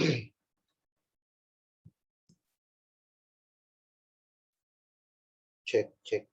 Cek, cek.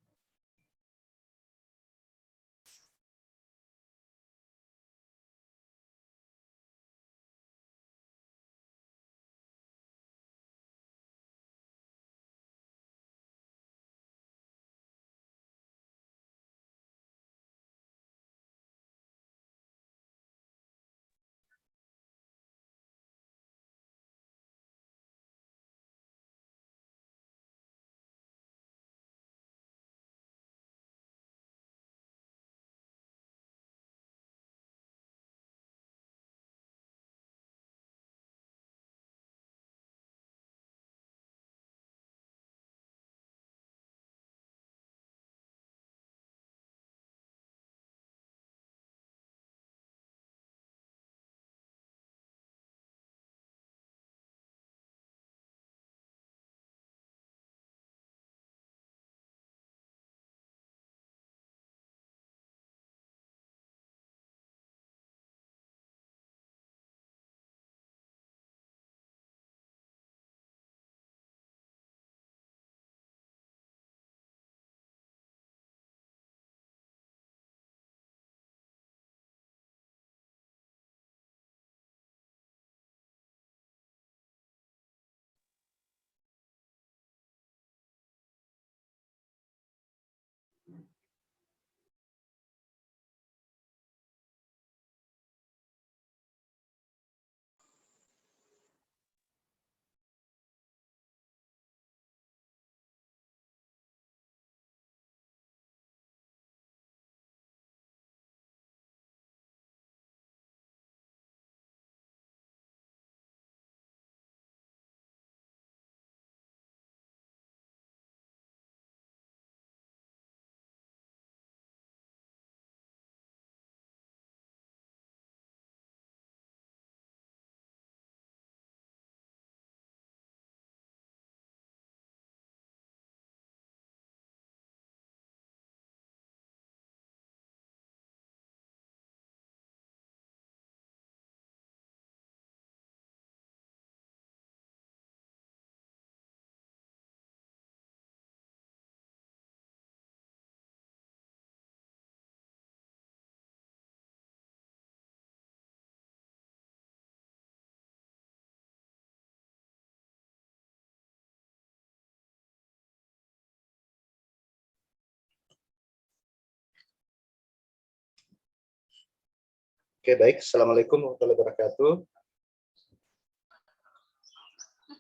Oke, baik. Assalamualaikum warahmatullahi wabarakatuh.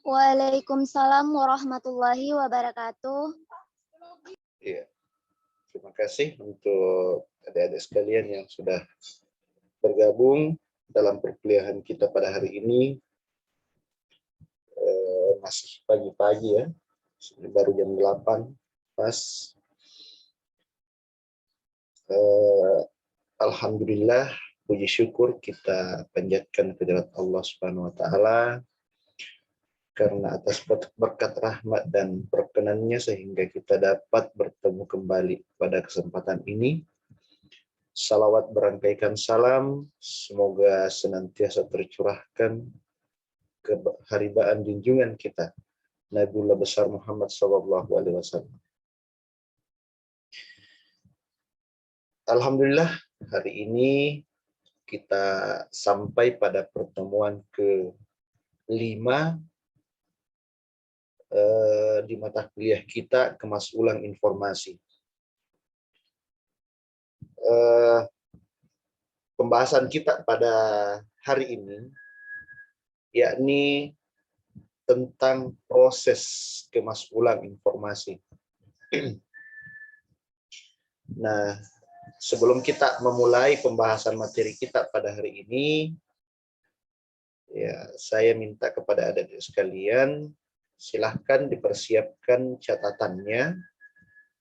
Waalaikumsalam warahmatullahi wabarakatuh. Iya. Terima kasih untuk adik-adik sekalian yang sudah bergabung dalam perkuliahan kita pada hari ini. Masih pagi-pagi ya, baru jam 8 pas. Alhamdulillah, puji syukur kita panjatkan kehadirat Allah Subhanahu wa taala karena atas berkat rahmat dan perkenannya sehingga kita dapat bertemu kembali pada kesempatan ini. Salawat berangkaikan salam semoga senantiasa tercurahkan keharibaan junjungan kita Nabiullah besar Muhammad SAW. Alhamdulillah, hari ini kita sampai pada pertemuan ke-5 di mata kuliah kita, kemas ulang informasi. Pembahasan kita pada hari ini yakni tentang proses kemas ulang informasi. Nah, sebelum kita memulai pembahasan materi kita pada hari ini, ya, saya minta kepada adik-adik sekalian, silahkan dipersiapkan catatannya.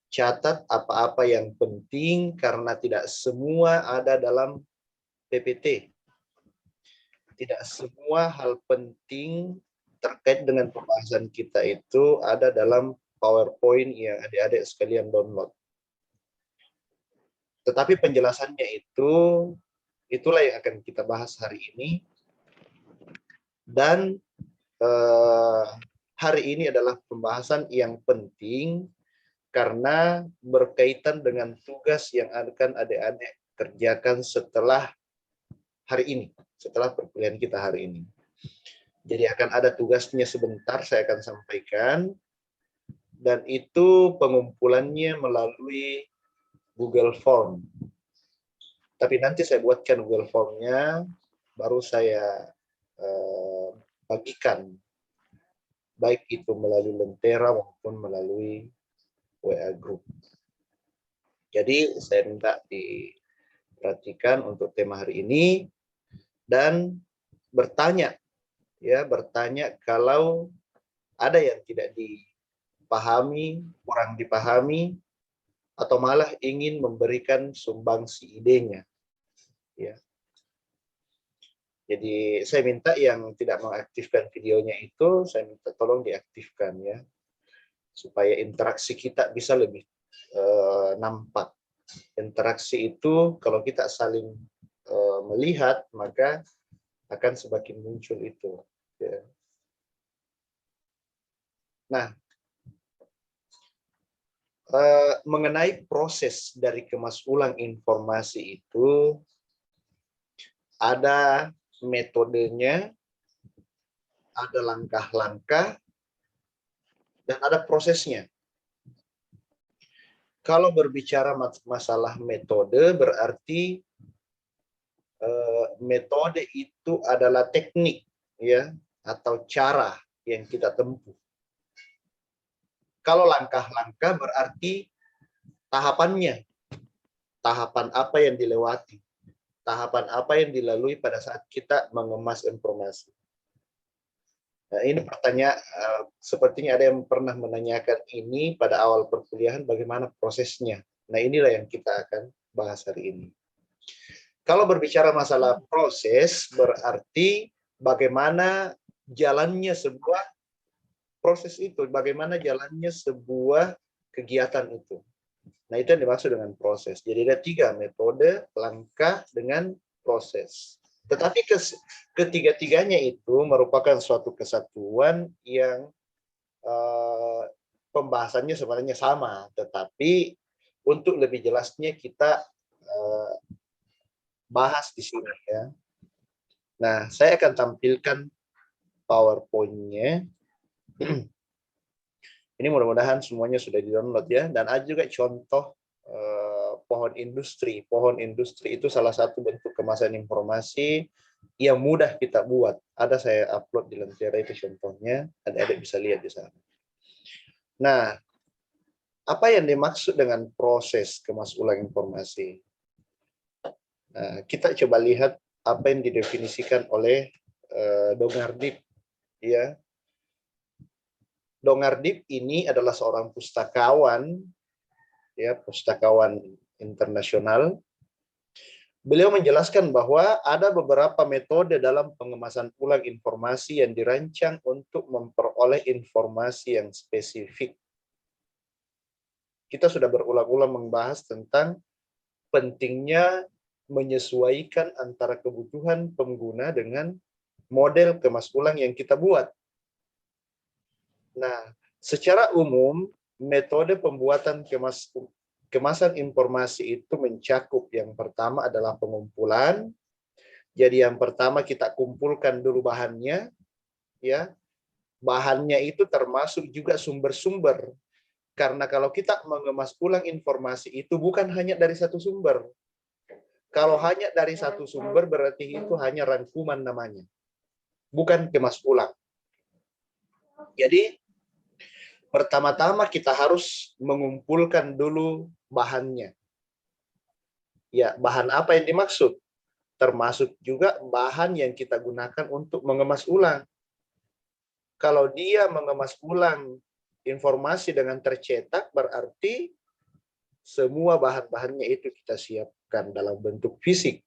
Catat apa-apa yang penting karena tidak semua ada dalam PPT. Tidak semua hal penting terkait dengan pembahasan kita itu ada dalam PowerPoint yang adik-adik sekalian download. Tetapi penjelasannya itulah yang akan kita bahas hari ini. Dan hari ini adalah pembahasan yang penting karena berkaitan dengan tugas yang akan adik-adik kerjakan setelah hari ini, setelah perkuliahan kita hari ini. Jadi akan ada tugasnya sebentar, saya akan sampaikan. Dan itu pengumpulannya melalui Google Form. Tapi nanti saya buatkan Google Form-nya, baru saya bagikan. Baik itu melalui Lentera maupun melalui WA Group. Jadi saya minta diperhatikan untuk tema hari ini dan bertanya, ya, bertanya kalau ada yang tidak dipahami, kurang dipahami, atau malah ingin memberikan sumbangsi idenya. Ya. Jadi saya minta yang tidak mengaktifkan videonya itu, saya minta tolong diaktifkan ya, supaya interaksi kita bisa lebih nampak. Interaksi itu kalau kita saling melihat, maka akan semakin muncul itu. Ya. Nah, mengenai proses dari kemas ulang informasi itu, ada metodenya, ada langkah-langkah, dan ada prosesnya. Kalau berbicara masalah metode, berarti metode itu adalah teknik, ya, atau cara yang kita tempuh. Kalau langkah-langkah berarti tahapannya, tahapan apa yang dilewati, tahapan apa yang dilalui pada saat kita mengemas informasi. Nah, ini pertanyaan, sepertinya ada yang pernah menanyakan ini pada awal perkuliahan, bagaimana prosesnya. Nah, inilah yang kita akan bahas hari ini. Kalau berbicara masalah proses, berarti bagaimana jalannya sebuah proses itu, bagaimana jalannya sebuah kegiatan itu. Nah, itu yang dimaksud dengan proses. Jadi ada 3 metode, langkah, dengan proses. Tetapi ketiga-tiganya itu merupakan suatu kesatuan yang pembahasannya sebenarnya sama, tetapi untuk lebih jelasnya kita bahas di sini ya. Nah, saya akan tampilkan PowerPoint-nya. Ini mudah-mudahan semuanya sudah di-download ya, dan ada juga contoh pohon industri. Pohon industri itu salah satu bentuk kemasan informasi yang mudah kita buat. Ada saya upload di Lentera itu contohnya, adik-adik bisa lihat di sana. Nah, apa yang dimaksud dengan proses kemas ulang informasi? Nah, kita coba lihat apa yang didefinisikan oleh Dongardip. Ya, Dongardip ini adalah seorang pustakawan, ya, pustakawan internasional. Beliau menjelaskan bahwa ada beberapa metode dalam pengemasan ulang informasi yang dirancang untuk memperoleh informasi yang spesifik. Kita sudah berulang-ulang membahas tentang pentingnya menyesuaikan antara kebutuhan pengguna dengan model kemas ulang yang kita buat. Nah, secara umum, metode pembuatan kemasan informasi itu mencakup yang pertama adalah pengumpulan. Jadi yang pertama kita kumpulkan dulu bahannya, ya. Bahannya itu termasuk juga sumber-sumber. Karena kalau kita mengemas ulang informasi itu bukan hanya dari satu sumber. Kalau hanya dari satu sumber berarti itu hanya rangkuman namanya. Bukan kemas ulang. Jadi pertama-tama kita harus mengumpulkan dulu bahannya. Ya, bahan apa yang dimaksud? Termasuk juga bahan yang kita gunakan untuk mengemas ulang. Kalau dia mengemas ulang informasi dengan tercetak, berarti semua bahan-bahannya itu kita siapkan dalam bentuk fisik.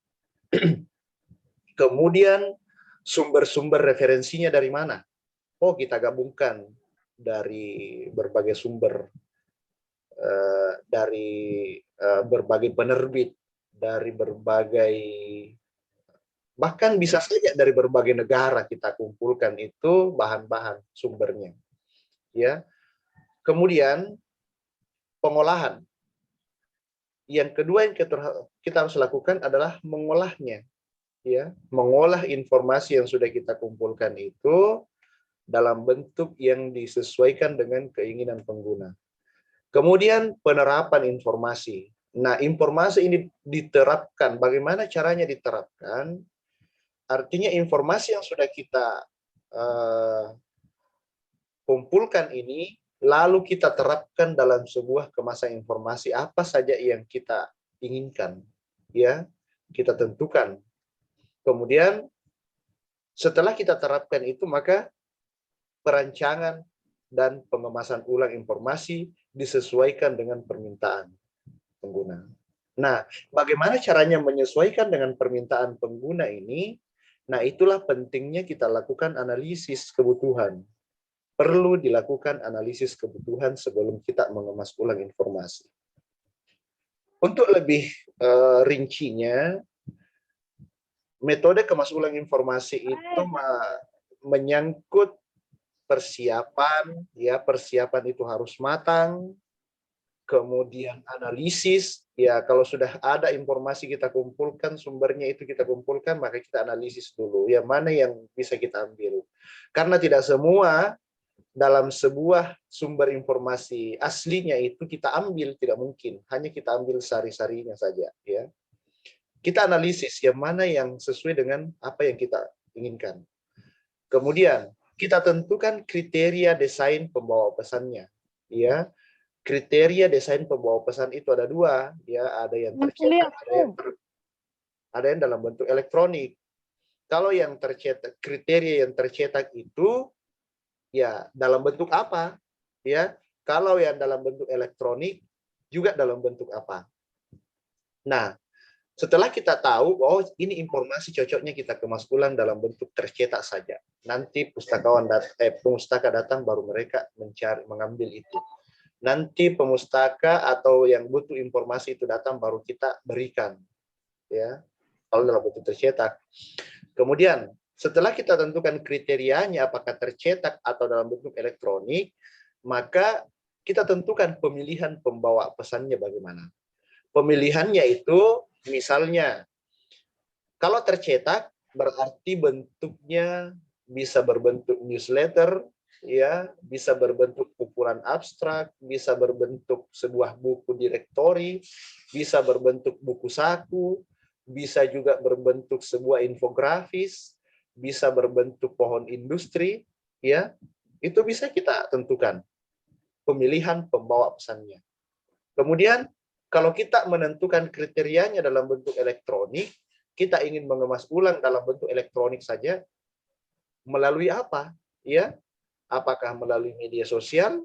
Kemudian sumber-sumber referensinya dari mana? Oh, kita gabungkan dari berbagai sumber, dari berbagai penerbit, dari berbagai Bahkan bisa saja dari berbagai negara kita kumpulkan itu bahan-bahan sumbernya. Ya. Kemudian pengolahan. Yang kedua yang kita harus lakukan adalah mengolahnya. Ya, mengolah informasi yang sudah kita kumpulkan itu dalam bentuk yang disesuaikan dengan keinginan pengguna. Kemudian penerapan informasi. Nah, informasi ini diterapkan. Bagaimana caranya diterapkan? Artinya informasi yang sudah kita kumpulkan ini, lalu kita terapkan dalam sebuah kemasan informasi apa saja yang kita inginkan. Ya, kita tentukan. Kemudian setelah kita terapkan itu, maka perancangan dan pengemasan ulang informasi disesuaikan dengan permintaan pengguna. Nah, bagaimana caranya menyesuaikan dengan permintaan pengguna ini? Nah, itulah pentingnya kita lakukan analisis kebutuhan. Perlu dilakukan analisis kebutuhan sebelum kita mengemas ulang informasi. Untuk lebih rincinya, metode kemas ulang informasi itu menyangkut persiapan, ya persiapan itu harus matang, kemudian analisis, ya kalau sudah ada informasi kita kumpulkan, sumbernya itu kita kumpulkan, maka kita analisis dulu, ya mana yang bisa kita ambil. Karena tidak semua dalam sebuah sumber informasi aslinya itu kita ambil, tidak mungkin, hanya kita ambil sari-sarinya saja. Ya, kita analisis yang mana yang sesuai dengan apa yang kita inginkan. Kemudian kita tentukan kriteria desain pembawa pesannya. Ya, kriteria desain pembawa pesan itu ada dua, ya ada yang tercetak, ada yang dalam bentuk elektronik. Kalau yang tercetak, kriteria yang tercetak itu ya dalam bentuk apa? Ya, kalau yang dalam bentuk elektronik juga dalam bentuk apa? Nah, setelah kita tahu, oh ini informasi cocoknya kita kemas ulang dalam bentuk tercetak saja. Nanti pustaka datang baru mereka mengambil itu. Nanti pemustaka atau yang butuh informasi itu datang baru kita berikan. Ya, kalau dalam bentuk tercetak. Kemudian setelah kita tentukan kriterianya apakah tercetak atau dalam bentuk elektronik, maka kita tentukan pemilihan pembawa pesannya bagaimana. Pemilihannya itu misalnya kalau tercetak berarti bentuknya bisa berbentuk newsletter, ya, bisa berbentuk kumpulan abstrak, bisa berbentuk sebuah buku direktori, bisa berbentuk buku saku, bisa juga berbentuk sebuah infografis, bisa berbentuk pohon industri, ya. Itu bisa kita tentukan pemilihan pembawa pesannya. Kemudian kalau kita menentukan kriterianya dalam bentuk elektronik, kita ingin mengemas ulang dalam bentuk elektronik saja, melalui apa? Ya, apakah melalui media sosial?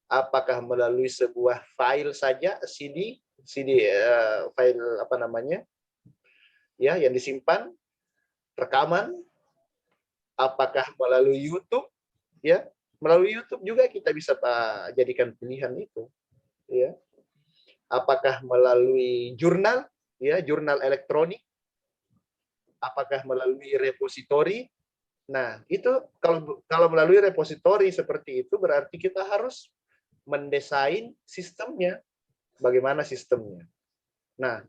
Apakah melalui sebuah file saja, CD, file apa namanya? Ya, yang disimpan, rekaman? Apakah melalui YouTube? Ya, melalui YouTube juga kita bisa jadikan pilihan itu. Ya, apakah melalui jurnal? Ya, jurnal elektronik? Apakah melalui repositori? Nah, itu kalau melalui repositori seperti itu berarti kita harus mendesain sistemnya. Bagaimana sistemnya? Nah,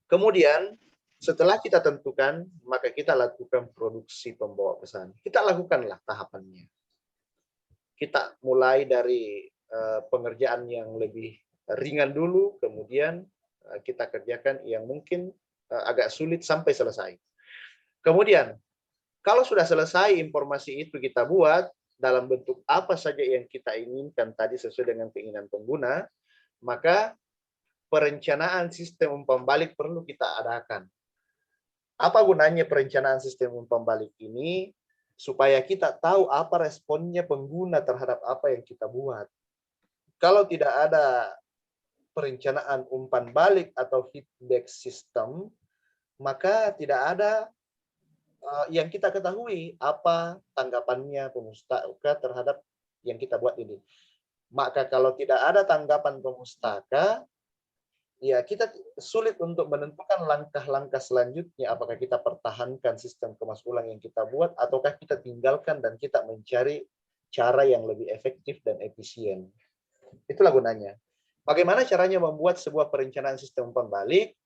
kemudian setelah kita tentukan, maka kita lakukan produksi pembawa pesan. Kita lakukanlah tahapannya. Kita mulai dari pengerjaan yang lebih ringan dulu, kemudian kita kerjakan yang mungkin agak sulit sampai selesai. Kemudian, kalau sudah selesai informasi itu kita buat dalam bentuk apa saja yang kita inginkan tadi sesuai dengan keinginan pengguna, maka perencanaan sistem umpan balik perlu kita adakan. Apa gunanya perencanaan sistem umpan balik ini? Supaya kita tahu apa responnya pengguna terhadap apa yang kita buat. Kalau tidak ada perencanaan umpan balik atau feedback system, maka tidak ada yang kita ketahui apa tanggapannya pemustaka terhadap yang kita buat ini. Maka kalau tidak ada tanggapan pemustaka, ya kita sulit untuk menentukan langkah-langkah selanjutnya, apakah kita pertahankan sistem kemas ulang yang kita buat ataukah kita tinggalkan dan kita mencari cara yang lebih efektif dan efisien. Itulah gunanya. Bagaimana caranya membuat sebuah perencanaan sistem umpan balik?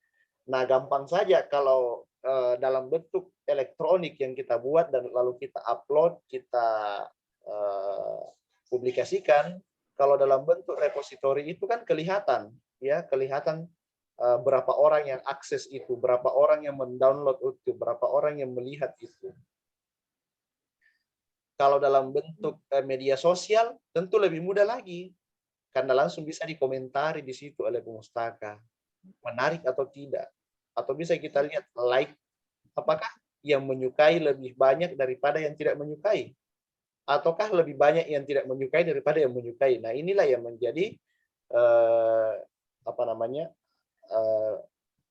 Nah, gampang saja kalau dalam bentuk elektronik yang kita buat dan lalu kita upload, kita publikasikan. Kalau dalam bentuk repositori itu kan kelihatan, ya, kelihatan berapa orang yang akses itu, berapa orang yang mendownload itu, berapa orang yang melihat itu. Kalau dalam bentuk media sosial tentu lebih mudah lagi, karena langsung bisa dikomentari di situ oleh pemustaka, menarik atau tidak, atau bisa kita lihat like, apakah yang menyukai lebih banyak daripada yang tidak menyukai, ataukah lebih banyak yang tidak menyukai daripada yang menyukai. Nah, inilah yang menjadi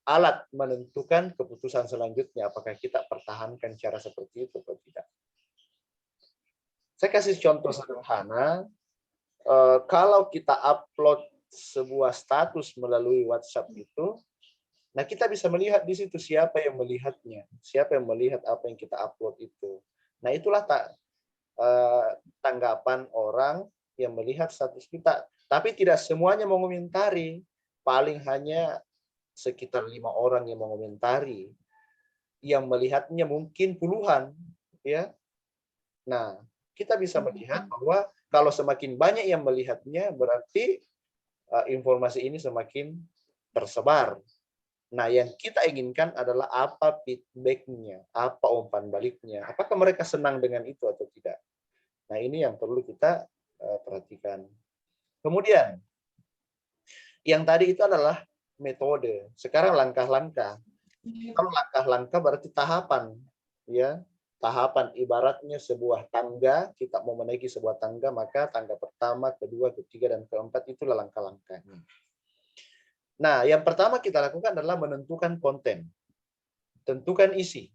alat menentukan keputusan selanjutnya, apakah kita pertahankan cara seperti itu atau tidak. Saya kasih contoh sederhana, kalau kita upload sebuah status melalui WhatsApp itu, nah kita bisa melihat di situ siapa yang melihatnya, siapa yang melihat apa yang kita upload itu. Nah, itulah tanggapan orang yang melihat status kita. Tapi tidak semuanya mengomentari, paling hanya sekitar 5 orang yang mengomentari. Yang melihatnya mungkin puluhan, ya. Nah, kita bisa melihat bahwa kalau semakin banyak yang melihatnya, berarti informasi ini semakin tersebar. Nah, yang kita inginkan adalah apa feedback-nya, apa umpan baliknya. Apakah mereka senang dengan itu atau tidak? Nah, ini yang perlu kita perhatikan. Kemudian, yang tadi itu adalah metode. Sekarang langkah-langkah. Kalau langkah-langkah berarti tahapan, ya. Tahapan ibaratnya sebuah tangga, kita mau menaiki sebuah tangga, maka tangga pertama, kedua, ketiga, dan keempat itulah langkah-langkahnya. Nah, yang pertama kita lakukan adalah menentukan konten. Tentukan isi.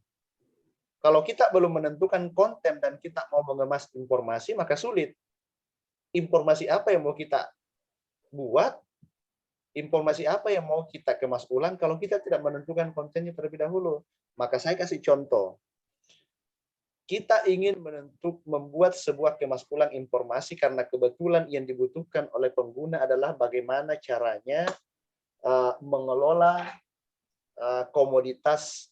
Kalau kita belum menentukan konten dan kita mau mengemas informasi, maka sulit. Informasi apa yang mau kita buat, informasi apa yang mau kita kemas ulang kalau kita tidak menentukan kontennya terlebih dahulu. Maka saya kasih contoh. Kita ingin membuat sebuah kemas ulang informasi karena kebetulan yang dibutuhkan oleh pengguna adalah bagaimana caranya mengelola komoditas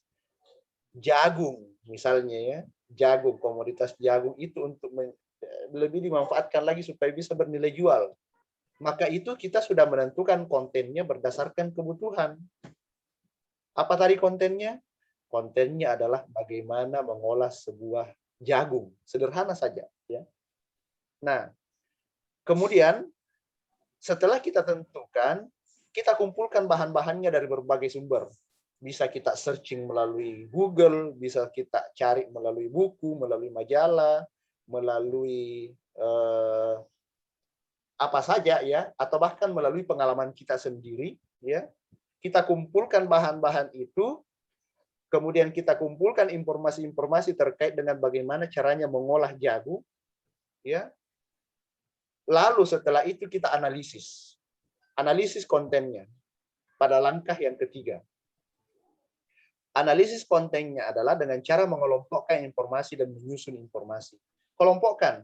jagung, misalnya ya, jagung, komoditas jagung itu untuk lebih dimanfaatkan lagi supaya bisa bernilai jual. Maka itu kita sudah menentukan kontennya berdasarkan kebutuhan. Apa tadi kontennya? Kontennya adalah bagaimana mengolah sebuah jagung. Sederhana saja, ya. Nah, kemudian setelah kita tentukan, kita kumpulkan bahan-bahannya dari berbagai sumber. Bisa kita searching melalui Google, bisa kita cari melalui buku, melalui majalah, melalui apa saja, ya, atau bahkan melalui pengalaman kita sendiri, ya. Kita kumpulkan bahan-bahan itu, kemudian kita kumpulkan informasi-informasi terkait dengan bagaimana caranya mengolah jagung, ya. Lalu setelah itu kita analisis. Analisis kontennya pada langkah yang ketiga. Analisis kontennya adalah dengan cara mengelompokkan informasi dan menyusun informasi. Kelompokkan.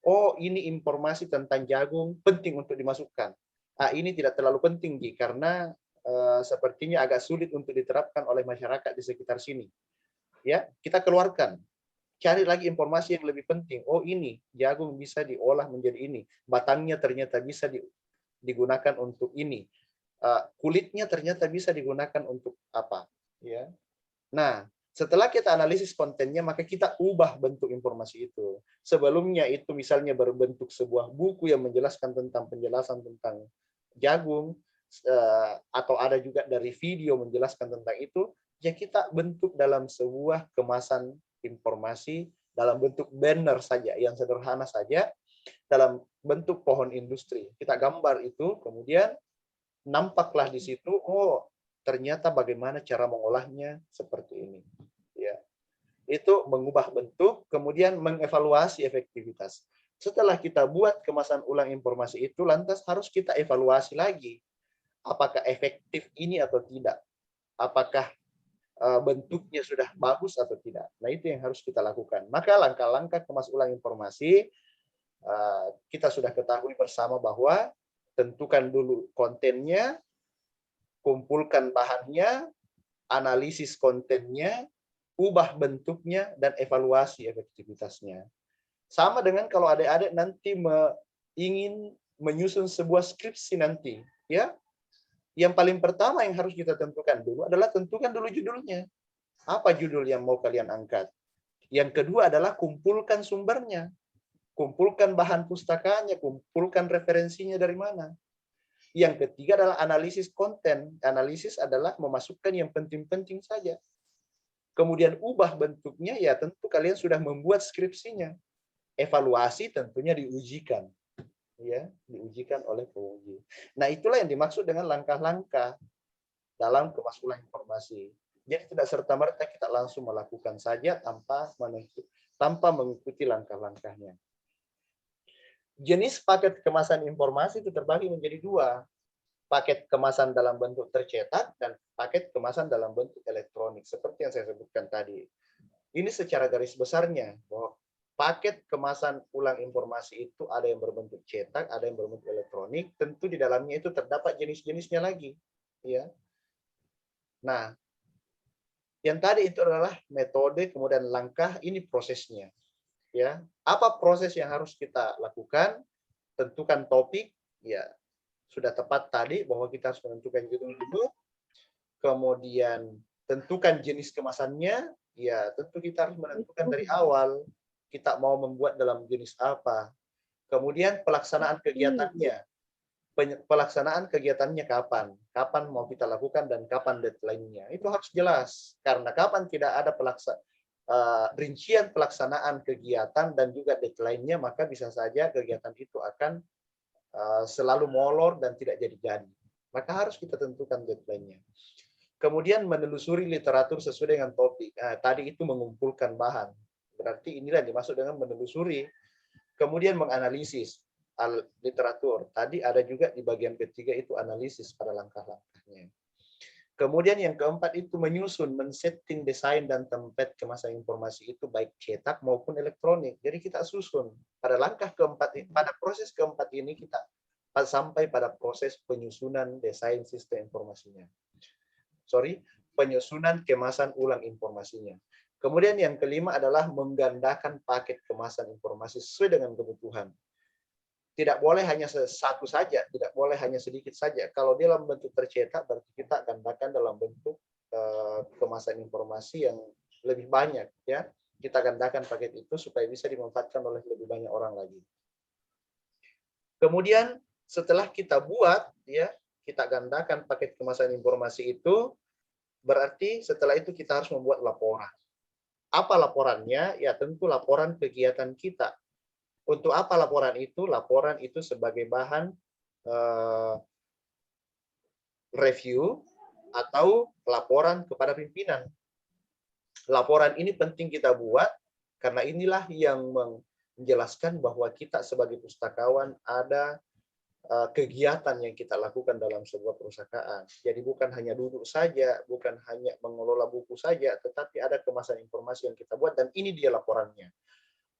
Oh, ini informasi tentang jagung penting untuk dimasukkan. Ah, ini tidak terlalu penting, karena sepertinya agak sulit untuk diterapkan oleh masyarakat di sekitar sini. Ya, kita keluarkan. Cari lagi informasi yang lebih penting. Oh, ini jagung bisa diolah menjadi ini. Batangnya ternyata bisa digunakan untuk ini. Kulitnya ternyata bisa digunakan untuk apa? Ya. Nah, setelah kita analisis kontennya, maka kita ubah bentuk informasi itu. Sebelumnya itu misalnya berbentuk sebuah buku yang menjelaskan tentang penjelasan tentang jagung, atau ada juga dari video menjelaskan tentang itu, ya kita bentuk dalam sebuah kemasan informasi dalam bentuk banner saja, yang sederhana saja, dalam bentuk pohon industri. Kita gambar itu, kemudian nampaklah di situ, oh ternyata bagaimana cara mengolahnya seperti ini. Ya, itu mengubah bentuk, kemudian mengevaluasi efektivitas. Setelah kita buat kemasan ulang informasi itu, lantas harus kita evaluasi lagi. apakah efektif ini atau tidak, apakah bentuknya sudah bagus atau tidak. Nah, itu yang harus kita lakukan. Maka langkah-langkah kemas ulang informasi kita sudah ketahui bersama bahwa tentukan dulu kontennya, kumpulkan bahannya, analisis kontennya, ubah bentuknya, dan evaluasi efektivitasnya. Sama dengan kalau adik-adik nanti ingin menyusun sebuah skripsi nanti, ya. Yang paling pertama yang harus kita tentukan dulu adalah tentukan dulu judulnya. Apa judul yang mau kalian angkat? Yang kedua adalah kumpulkan sumbernya. Kumpulkan bahan pustakanya, kumpulkan referensinya dari mana. Yang ketiga adalah analisis konten. Analisis adalah memasukkan yang penting-penting saja. Kemudian ubah bentuknya, ya tentu kalian sudah membuat skripsinya. Evaluasi tentunya diujikan. Ya, diujikan oleh penguji. Nah, itulah yang dimaksud dengan langkah-langkah dalam kemas ulang informasi. Jadi tidak serta-merta kita langsung melakukan saja tanpa mengikuti langkah-langkahnya. Jenis paket kemasan informasi itu terbagi menjadi dua. Paket kemasan dalam bentuk tercetak dan paket kemasan dalam bentuk elektronik. Seperti yang saya sebutkan tadi. Ini secara garis besarnya, bahwa paket kemasan ulang informasi itu ada yang berbentuk cetak, ada yang berbentuk elektronik. Tentu di dalamnya itu terdapat jenis-jenisnya lagi. Ya. Nah, yang tadi itu adalah metode, kemudian langkah, ini prosesnya. Ya, apa proses yang harus kita lakukan? Tentukan topik, ya sudah tepat tadi bahwa kita harus menentukan judul dulu. Kemudian tentukan jenis kemasannya, ya tentu kita harus menentukan dari awal kita mau membuat dalam jenis apa. Kemudian pelaksanaan kegiatannya. Pelaksanaan kegiatannya kapan? Kapan mau kita lakukan dan kapan deadline-nya? Itu harus jelas. Karena kapan tidak ada rincian pelaksanaan kegiatan dan juga deadline-nya, maka bisa saja kegiatan itu akan selalu molor dan tidak jadi-jadi. Maka harus kita tentukan deadline-nya. Kemudian menelusuri literatur sesuai dengan topik. Tadi itu mengumpulkan bahan. Berarti inilah dimaksud dengan menelusuri. Kemudian menganalisis literatur. Tadi ada juga di bagian ketiga itu analisis pada langkah-langkahnya. Kemudian yang keempat itu menyusun, men-setting desain dan template kemasan informasi itu baik cetak maupun elektronik. Jadi kita susun pada langkah keempat, pada proses keempat ini kita sampai pada proses penyusunan desain sistem informasinya. Penyusunan kemasan ulang informasinya. Kemudian yang kelima adalah menggandakan paket kemasan informasi sesuai dengan kebutuhan. Tidak boleh hanya satu saja, tidak boleh hanya sedikit saja. Kalau dia dalam bentuk tercetak, berarti kita gandakan dalam bentuk kemasan informasi yang lebih banyak. Ya, kita gandakan paket itu supaya bisa dimanfaatkan oleh lebih banyak orang lagi. Kemudian setelah kita buat, ya, kita gandakan paket kemasan informasi itu, berarti setelah itu kita harus membuat laporan. Apa laporannya? Ya tentu laporan kegiatan kita. Untuk apa laporan itu? Laporan itu sebagai bahan review atau laporan kepada pimpinan. Laporan ini penting kita buat karena inilah yang menjelaskan bahwa kita sebagai pustakawan ada kegiatan yang kita lakukan dalam sebuah perusahaan. Jadi bukan hanya duduk saja, bukan hanya mengelola buku saja, tetapi ada kemasan informasi yang kita buat dan ini dia laporannya.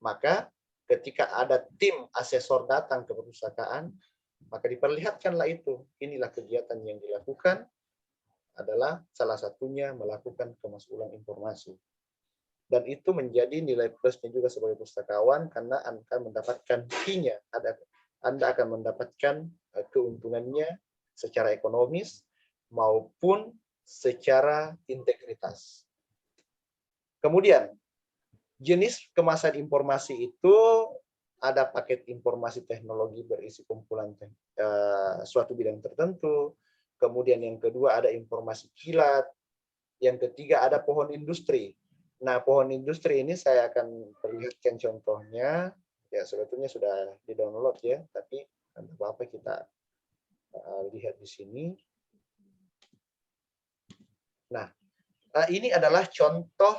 Maka ketika ada tim asesor datang ke perpustakaan, maka diperlihatkanlah itu. Inilah kegiatan yang dilakukan adalah salah satunya melakukan kemas ulang informasi. Dan itu menjadi nilai plusnya juga sebagai pustakawan karena Anda akan mendapatkan fee-nya. Anda akan mendapatkan keuntungannya secara ekonomis maupun secara integritas. Kemudian, jenis kemasan informasi itu ada paket informasi teknologi berisi kumpulan suatu bidang tertentu. Kemudian yang kedua ada informasi kilat. Yang ketiga ada pohon industri. Nah, pohon industri ini saya akan perlihatkan contohnya. Ya, sebetulnya sudah di-download ya, tapi tidak apa-apa kita lihat di sini. Nah, ini adalah contoh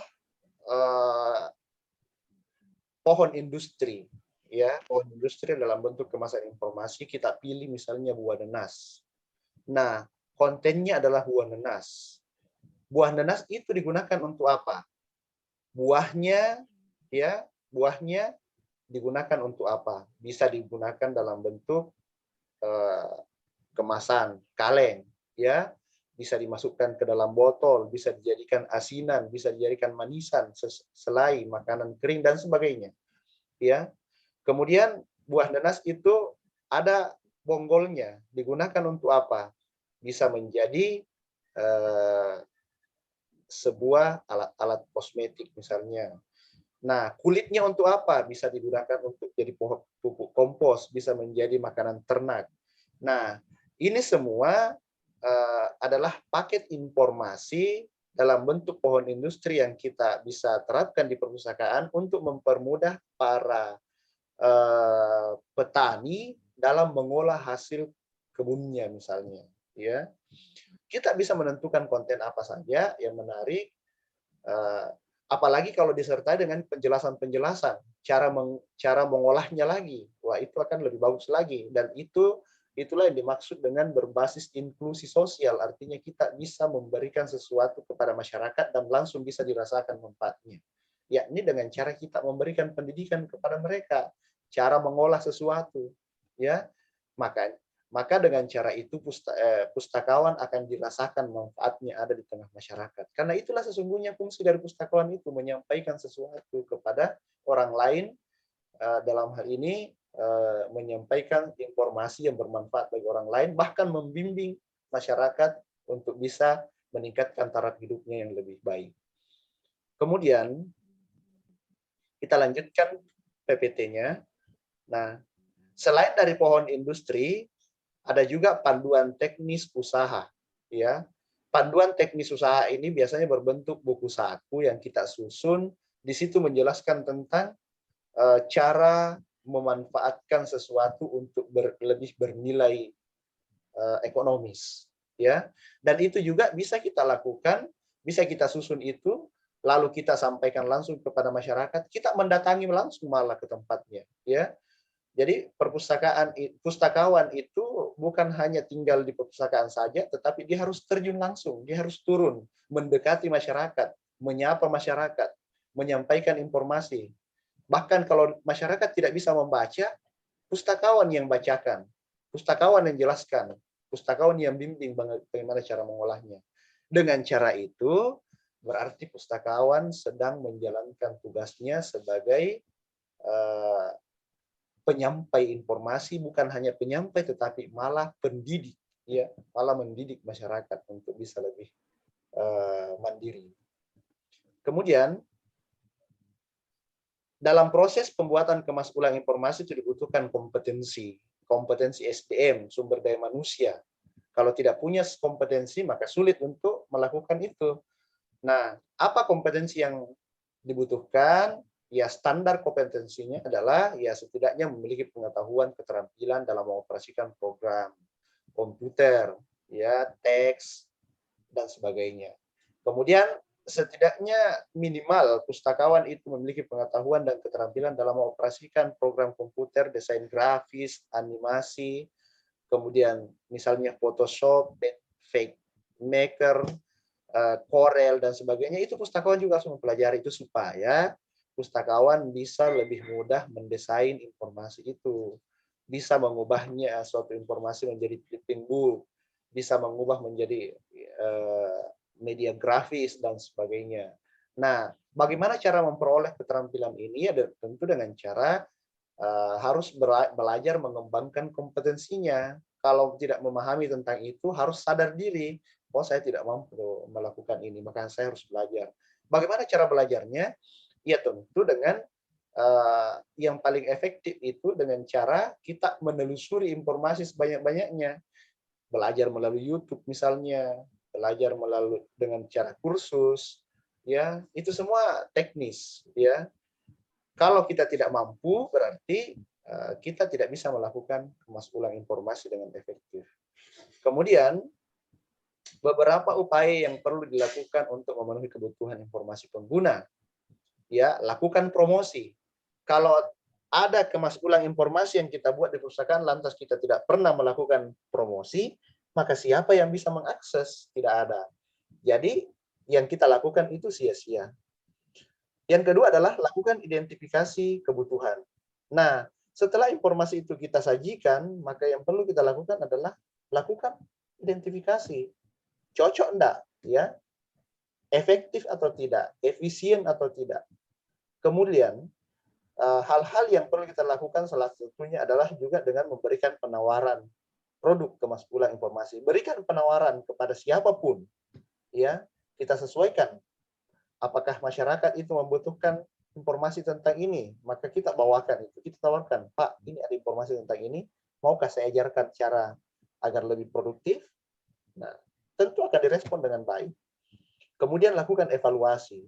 pohon industri. Ya, pohon industri dalam bentuk kemasan informasi kita pilih misalnya buah nanas. Nah, kontennya adalah buah nanas. Buah nanas itu digunakan untuk apa? Buahnya, ya, buahnya digunakan untuk apa? Bisa digunakan dalam bentuk eh, kemasan, kaleng, ya, bisa dimasukkan ke dalam botol, bisa dijadikan asinan, bisa dijadikan manisan, selai, makanan kering dan sebagainya, ya. Kemudian buah nanas itu ada bonggolnya, digunakan untuk apa? Bisa menjadi eh, sebuah alat-alat kosmetik misalnya. Nah, kulitnya untuk apa? Bisa digunakan untuk jadi pupuk kompos, bisa menjadi makanan ternak. Nah, ini semua adalah paket informasi dalam bentuk pohon industri yang kita bisa terapkan di perpustakaan untuk mempermudah para petani dalam mengolah hasil kebunnya misalnya. Ya, kita bisa menentukan konten apa saja yang menarik. Eh, Apalagi kalau disertai dengan penjelasan-penjelasan, cara mengolahnya lagi. Wah, itu akan lebih bagus lagi. Dan itulah yang dimaksud dengan berbasis inklusi sosial. Artinya kita bisa memberikan sesuatu kepada masyarakat dan langsung bisa dirasakan manfaatnya. Yakni dengan cara kita memberikan pendidikan kepada mereka, cara mengolah sesuatu, ya. Maka maka dengan cara itu pustakawan akan dirasakan manfaatnya ada di tengah masyarakat. Karena itulah sesungguhnya fungsi dari pustakawan itu, menyampaikan sesuatu kepada orang lain, dalam hal ini menyampaikan informasi yang bermanfaat bagi orang lain, bahkan membimbing masyarakat untuk bisa meningkatkan taraf hidupnya yang lebih baik. Kemudian kita lanjutkan PPT-nya. Nah, selain dari pohon industri, ada juga panduan teknis usaha, ya. Panduan teknis usaha ini biasanya berbentuk buku saku yang kita susun. Di situ menjelaskan tentang cara memanfaatkan sesuatu untuk lebih bernilai ekonomis, ya. Dan itu juga bisa kita lakukan, bisa kita susun itu, lalu kita sampaikan langsung kepada masyarakat. Kita mendatangi langsung malah ke tempatnya, ya. Jadi pustakawan itu bukan hanya tinggal di perpustakaan saja, tetapi dia harus terjun langsung, dia harus turun, mendekati masyarakat, menyapa masyarakat, menyampaikan informasi. Bahkan kalau masyarakat tidak bisa membaca, pustakawan yang bacakan, pustakawan yang jelaskan, pustakawan yang bimbing bagaimana cara mengolahnya. Dengan cara itu, berarti pustakawan sedang menjalankan tugasnya sebagai penyampai informasi, bukan hanya penyampai tetapi malah pendidik, ya, malah mendidik masyarakat untuk bisa lebih mandiri. Kemudian dalam proses pembuatan kemas ulang informasi itu dibutuhkan kompetensi SDM, sumber daya manusia. Kalau tidak punya kompetensi maka sulit untuk melakukan itu. Nah, apa kompetensi yang dibutuhkan? Ya, standar kompetensinya adalah ya setidaknya memiliki pengetahuan keterampilan dalam mengoperasikan program komputer, ya, teks dan sebagainya. Kemudian setidaknya minimal pustakawan itu memiliki pengetahuan dan keterampilan dalam mengoperasikan program komputer, desain grafis, animasi, kemudian misalnya Photoshop, Fake Maker, Corel dan sebagainya, itu pustakawan juga harus mempelajari itu supaya pustakawan bisa lebih mudah mendesain informasi itu, bisa mengubahnya suatu informasi menjadi flipping book, bisa mengubah menjadi media grafis dan sebagainya. Nah, bagaimana cara memperoleh keterampilan ini? Ya tentu dengan cara harus belajar mengembangkan kompetensinya. Kalau tidak memahami tentang itu, harus sadar diri, oh saya tidak mampu melakukan ini, maka saya harus belajar. Bagaimana cara belajarnya? Ya tentu dengan yang paling efektif itu dengan cara kita menelusuri informasi sebanyak-banyaknya. Belajar melalui YouTube misalnya, belajar melalui dengan cara kursus, ya itu semua teknis, ya. Kalau kita tidak mampu, berarti kita tidak bisa melakukan kemas ulang informasi dengan efektif. Kemudian, beberapa upaya yang perlu dilakukan untuk memenuhi kebutuhan informasi pengguna. Ya, lakukan promosi. Kalau ada kemas ulang informasi yang kita buat di perpustakaan, lantas kita tidak pernah melakukan promosi, maka siapa yang bisa mengakses? Tidak ada. Jadi yang kita lakukan itu sia-sia. Yang kedua adalah lakukan identifikasi kebutuhan. Nah, setelah informasi itu kita sajikan, maka yang perlu kita lakukan adalah lakukan identifikasi. Cocok enggak? Ya, efektif atau tidak? Efisien atau tidak? Kemudian, hal-hal yang perlu kita lakukan salah satunya adalah juga dengan memberikan penawaran produk kemas pulang informasi. Berikan penawaran kepada siapapun, ya, kita sesuaikan. Apakah masyarakat itu membutuhkan informasi tentang ini, maka kita bawakan itu. Kita tawarkan, Pak, ini ada informasi tentang ini, maukah saya ajarkan cara agar lebih produktif? Nah, tentu akan direspon dengan baik. Kemudian lakukan evaluasi.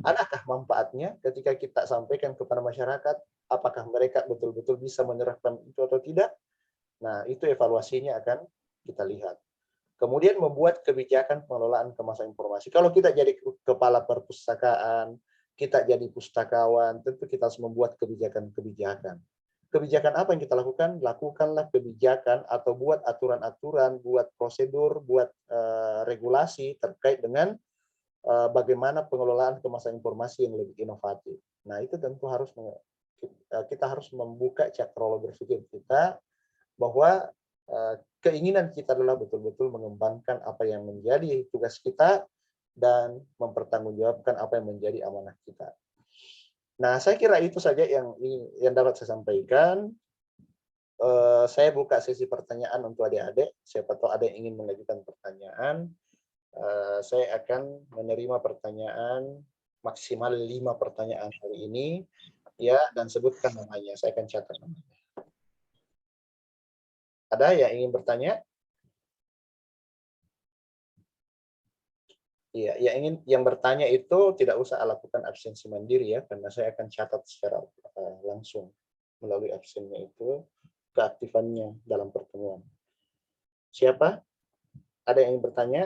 Adakah manfaatnya ketika kita sampaikan kepada masyarakat, apakah mereka betul-betul bisa menyerapkan itu atau tidak? Nah, itu evaluasinya akan kita lihat. Kemudian membuat kebijakan pengelolaan kemasan informasi. Kalau kita jadi kepala perpustakaan, kita jadi pustakawan, tentu kita harus membuat kebijakan-kebijakan. Kebijakan apa yang kita lakukan? Lakukanlah kebijakan atau buat aturan-aturan, buat prosedur, buat regulasi terkait dengan bagaimana pengelolaan kemasan informasi yang lebih inovatif. Nah, itu tentu harus kita harus membuka cakrawala berpikir kita bahwa keinginan kita adalah betul-betul mengembangkan apa yang menjadi tugas kita dan mempertanggungjawabkan apa yang menjadi amanah kita. Nah, saya kira itu saja yang dapat saya sampaikan. Saya buka sesi pertanyaan untuk adik-adik. Siapa tahu ada yang ingin mengajukan pertanyaan. Saya akan menerima pertanyaan maksimal 5 pertanyaan hari ini, ya, dan sebutkan namanya. Saya akan catat namanya. Ada yang ingin bertanya? Iya, yang bertanya itu tidak usah lakukan absensi mandiri ya, karena saya akan catat secara langsung melalui absennya itu keaktifannya dalam pertemuan. Siapa? Ada yang ingin bertanya?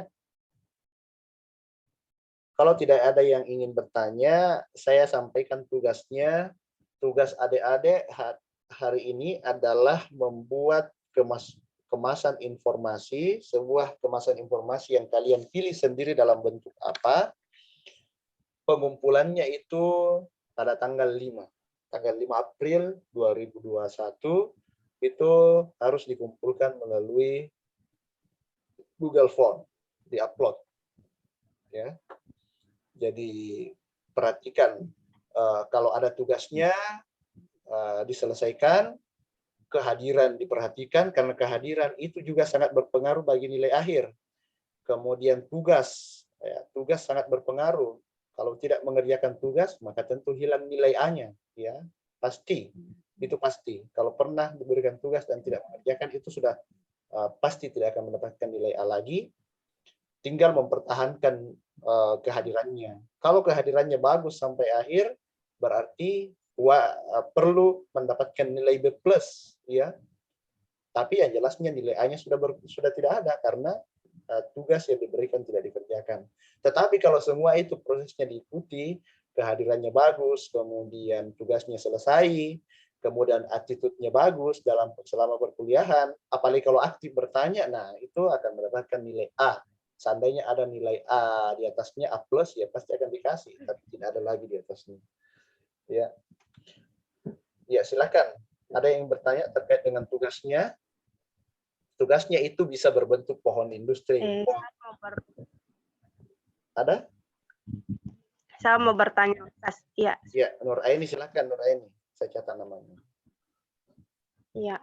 Kalau tidak ada yang ingin bertanya, saya sampaikan tugasnya. Tugas adik-adik hari ini adalah membuat kemasan informasi, sebuah kemasan informasi yang kalian pilih sendiri dalam bentuk apa. Pengumpulannya itu pada tanggal 5 April 2021 itu harus dikumpulkan melalui Google Form, diupload. Ya. Jadi perhatikan kalau ada tugasnya diselesaikan, kehadiran diperhatikan karena kehadiran itu juga sangat berpengaruh bagi nilai akhir. Kemudian tugas sangat berpengaruh. Kalau tidak mengerjakan tugas, maka tentu hilang nilai A-nya, ya. Pasti. Itu pasti. Kalau pernah diberikan tugas dan tidak mengerjakan, itu sudah pasti tidak akan mendapatkan nilai A lagi. Tinggal mempertahankan kehadirannya. Kalau kehadirannya bagus sampai akhir, berarti perlu mendapatkan nilai B+, ya. Tapi yang jelasnya nilai A-nya sudah tidak ada karena tugas yang diberikan tidak dikerjakan. Tetapi kalau semua itu prosesnya diikuti, kehadirannya bagus, kemudian tugasnya selesai, kemudian attitude-nya bagus selama perkuliahan, apalagi kalau aktif bertanya, nah itu akan mendapatkan nilai A. Seandainya ada nilai A di atasnya A+, ya pasti akan dikasih, tapi tidak ada lagi di atasnya. Ya. Ya, silakan. Ada yang bertanya terkait dengan tugasnya? Tugasnya itu bisa berbentuk pohon industri. Ada? Saya mau bertanya, Mas. Iya. Ya, Nur Aini, silakan Nur Aini. Saya catat namanya. Iya.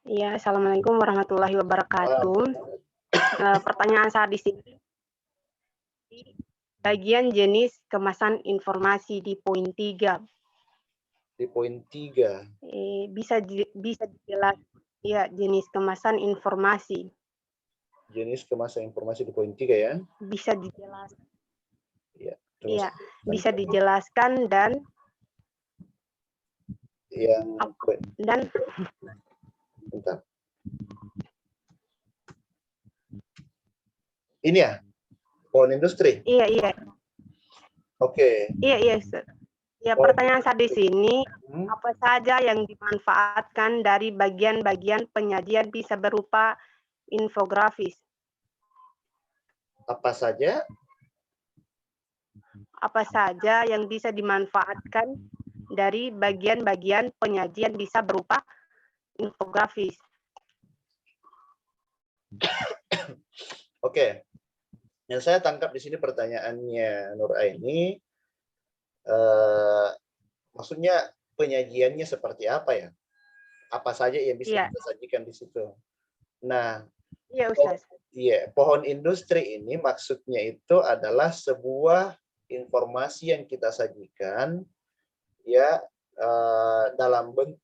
Iya, Assalamualaikum warahmatullahi wabarakatuh. Pertanyaan saya di sini. Bagian jenis kemasan informasi di poin 3. Di poin 3. Bisa dijelaskan ya jenis kemasan informasi. Jenis kemasan informasi di poin 3 ya. Bisa dijelaskan. Iya, bisa dijelaskan dan bentar. Ini ya, pohon industri. Iya. Oke. Iya. Ya, pertanyaan saya di sini, apa saja yang dimanfaatkan dari bagian-bagian penyajian bisa berupa infografis. Apa saja? Apa saja yang bisa dimanfaatkan dari bagian-bagian penyajian bisa berupa infografis. Oke. Yang saya tangkap di sini pertanyaannya Nur Aini, maksudnya penyajiannya seperti apa ya? Apa saja yang bisa Iya. kita sajikan di situ? Nah, Iya, Ustaz. pohon industri ini maksudnya itu adalah sebuah informasi yang kita sajikan, ya,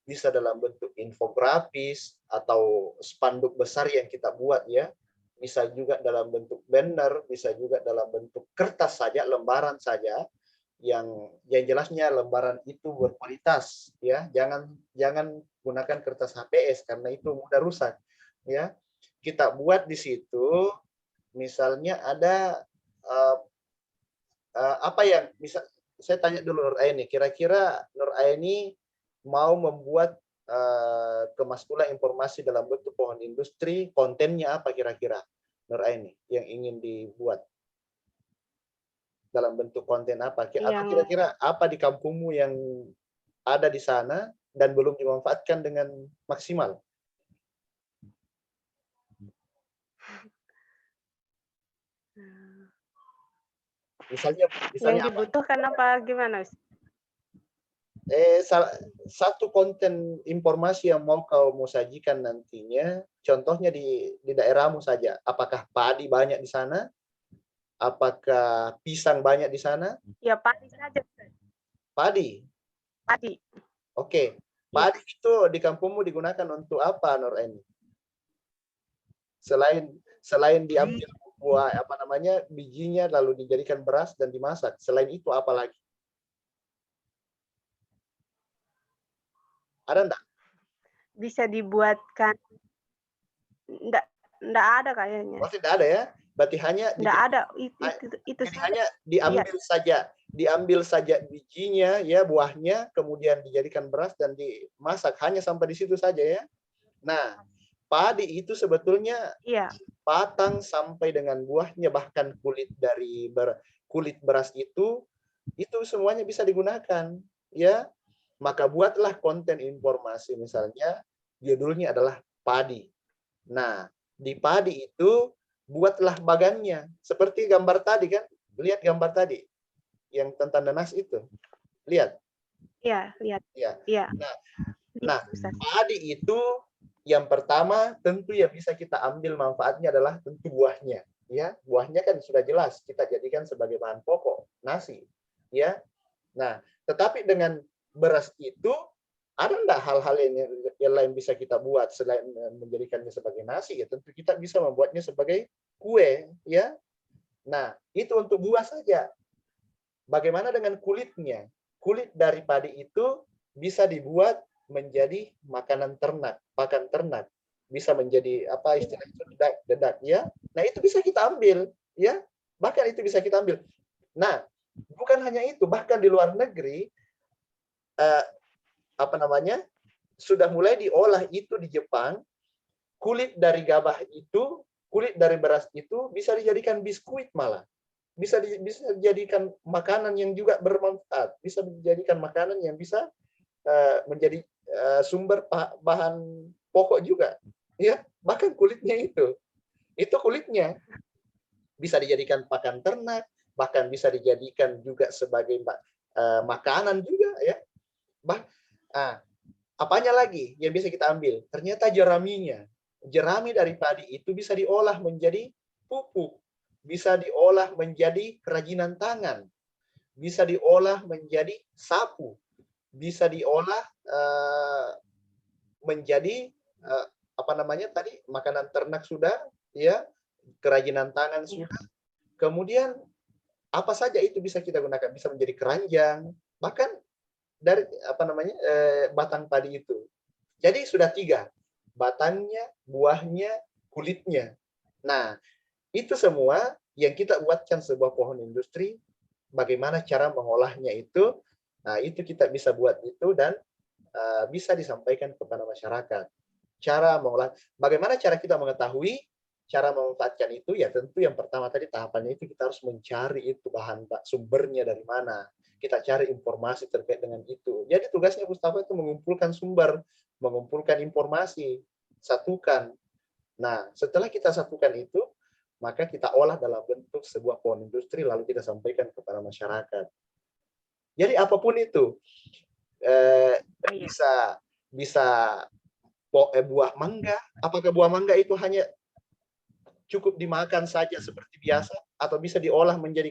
bisa dalam bentuk infografis atau spanduk besar yang kita buat, ya, bisa juga dalam bentuk banner, bisa juga dalam bentuk kertas saja, lembaran saja, yang jelasnya lembaran itu berkualitas, ya, jangan gunakan kertas HPS karena itu mudah rusak, ya. Kita buat di situ, misalnya ada apa yang bisa, saya tanya dulu Nur Aini, kira-kira Nur Aini mau membuat kemaskulan informasi dalam bentuk pohon industri, kontennya apa kira-kira Nur Aini yang ingin dibuat? Dalam bentuk konten apa? Atau kira-kira apa di kampungmu yang ada di sana dan belum dimanfaatkan dengan maksimal? Misalnya yang dibutuhkan apa gimana? Satu konten informasi yang mau kau mau sajikan nantinya, contohnya di daerahmu saja. Apakah padi banyak di sana? Apakah pisang banyak di sana? Ya, padi saja. Padi. Padi. Oke. Padi itu di kampungmu digunakan untuk apa, Nur Aini? Selain diambil buah bijinya lalu dijadikan beras dan dimasak. Selain itu apa lagi? Ada enggak? Bisa dibuatkan. Enggak ada kayaknya. Oh, tidak ada ya? Berarti hanya enggak ada itu jadi hanya diambil saja bijinya, ya, buahnya, kemudian dijadikan beras dan dimasak, hanya sampai di situ saja, ya. Nah, padi itu sebetulnya batang sampai dengan buahnya, bahkan kulit dari kulit beras itu semuanya bisa digunakan, ya. Maka buatlah konten informasi, misalnya judulnya adalah padi. Nah, di padi itu buatlah bagannya seperti gambar tadi, kan? Lihat gambar tadi yang tentang nanas itu. Lihat. Iya, lihat. Iya. Nah, padi itu yang pertama tentu yang bisa kita ambil manfaatnya adalah tentu buahnya, ya. Buahnya kan sudah jelas kita jadikan sebagai bahan pokok nasi, ya. Nah, tetapi dengan beras itu ada enggak hal-hal yang lain bisa kita buat selain menjadikannya sebagai nasi? Ya tentu kita bisa membuatnya sebagai kue, ya. Nah, itu untuk buah saja. Bagaimana dengan kulitnya? Kulit dari padi itu bisa dibuat menjadi makanan ternak, pakan ternak. Bisa menjadi apa istilahnya, dedak, ya. Nah, itu bisa kita ambil, ya. Bahkan itu bisa kita ambil. Nah, bukan hanya itu, bahkan di luar negeri sudah mulai diolah itu di Jepang. Kulit dari gabah itu, kulit dari beras itu bisa dijadikan biskuit, malah bisa dijadikan makanan yang juga bermanfaat, bisa dijadikan makanan yang bisa menjadi sumber bahan pokok juga, ya. Bahkan kulitnya itu kulitnya bisa dijadikan pakan ternak, bahkan bisa dijadikan juga sebagai makanan juga, ya. Apanya lagi yang bisa kita ambil? Ternyata jeraminya. Jerami dari padi itu bisa diolah menjadi pupuk, bisa diolah menjadi kerajinan tangan, bisa diolah menjadi sapu, bisa diolah menjadi makanan ternak sudah, ya, kerajinan tangan sudah. Kemudian apa saja itu bisa kita gunakan, bisa menjadi keranjang, bahkan dari batang padi itu. Jadi sudah 3, batangnya, buahnya, kulitnya. Nah, itu semua yang kita buatkan sebuah pohon industri. Bagaimana cara mengolahnya itu? Nah, itu kita bisa buat itu dan bisa disampaikan kepada masyarakat. Cara mengolah, bagaimana cara kita mengetahui cara memanfaatkan itu? Ya tentu yang pertama tadi tahapannya itu kita harus mencari itu bahan sumbernya dari mana. Kita cari informasi terkait dengan itu. Jadi tugasnya Mustafa itu mengumpulkan sumber, mengumpulkan informasi, satukan. Nah, setelah kita satukan itu, maka kita olah dalam bentuk sebuah pohon industri lalu kita sampaikan kepada masyarakat. Jadi apapun itu bisa buah mangga. Apakah buah mangga itu hanya cukup dimakan saja seperti biasa atau bisa diolah menjadi